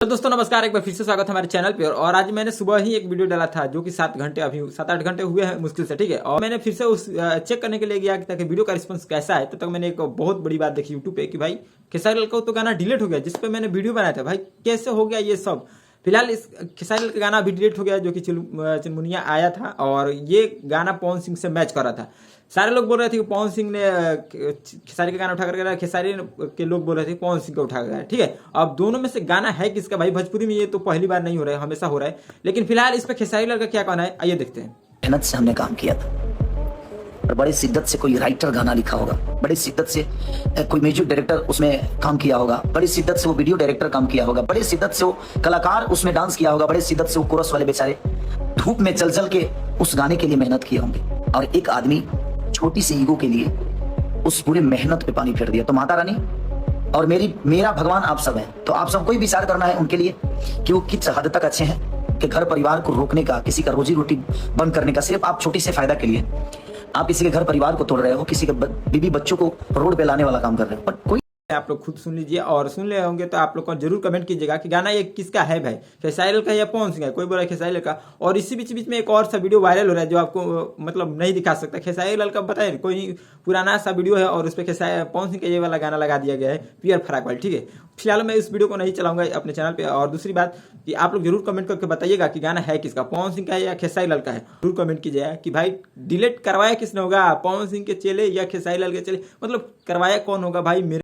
तो दोस्तों नमस्कार, एक बार फिर से स्वागत है हमारे चैनल पे। और आज मैंने सुबह ही एक वीडियो डाला था जो कि 7-8 घंटे हुए हैं मुश्किल से, ठीक है। और मैंने फिर से उस चेक करने के लिए गया ताकि वीडियो का रिस्पांस कैसा है। तक मैंने एक बहुत बड़ी बात देखी यूट्यूब पे कि भाई खेसारी लाल का तो गाना डिलीट हो गया जिस पे मैंने वीडियो बनाया था। भाई कैसे हो गया ये सब। फिलहाल इस खेसारी लाल का गाना अभी डिलीट हो गया जो कि चिलमुनिया आया था और ये गाना पवन सिंह से मैच कर रहा था। सारे लोग बोल रहे थे कि पवन सिंह ने खेसारी का गाना उठा कर, खेसारी के लोग बोल रहे थे पवन सिंह का उठा कर, ठीक है। अब दोनों में से गाना है किसका भाई। भोजपुरी में ये तो पहली बार नहीं हो रहा है, हमेशा हो रहा है। लेकिन फिलहाल इस पर खेसारी लाल का क्या कहना है, आइए देखते हैं। मेहनत से हमने काम किया था और बड़ी शिद्दत से कोई राइटर गाना लिखा होगा, बड़ी शिद्दत से कोई म्यूजिक डायरेक्टर उसमें काम किया होगा, बड़ी शिद्दत से वो वीडियो डायरेक्टर काम किया होगा, बड़ी शिद्दत से वो कलाकार उसमें डांस किया होगा, बड़ी शिद्दत से वो कोरस वाले बेचारे धूप में चल चल के उस गाने के लिए मेहनत किए होंगे। और एक आदमी छोटी सी ईगो के लिए उस पूरे मेहनत पे पानी फेर दिया। तो माता रानी और मेरा भगवान आप सब हैं, तो आप सबको ही विचार करना है उनके लिए कि वो किस हद तक अच्छे हैं कि घर परिवार को रोकने का, किसी का रोजी रोटी बंद करने का, सिर्फ आप छोटी से फायदा के लिए आप किसी के घर परिवार को तोड़ रहे हो, किसी के बीवी बच्चों को रोड पे लाने वाला काम कर रहे हो। बट कोई आप लोग खुद सुन लीजिए और सुन ले होंगे तो आप लोग को जरूर कमेंट कीजिएगा कि गाना ये किसका है भाई, खेसारी लाल का या पवन सिंह का। कोई बोला खेसारी लाल का। और इसी बीच में एक और सा वीडियो वायरल हो रहा है जो आपको मतलब नहीं दिखा सकता। खेसारी लाल का बताए कोई पुराना सा वीडियो है और उस पर पवन सिंह का ये वाला गाना लगा दिया गया है, पियर फराक वाला, ठीक है। फिलहाल मैं इस वीडियो को नहीं चलाऊंगा अपने चैनल पे। और दूसरी बात कि आप लोग जरूर कमेंट करके बताइएगा कि गाना है किसका, पवन सिंह का है या खेसारी लाल का है। जरूर कमेंट कीजिएगा कि भाई डिलीट करवाया किसने होगा, पवन सिंह के चेले या खेसारी लाल के चेले, मतलब करवाया कौन होगा भाई। मेरे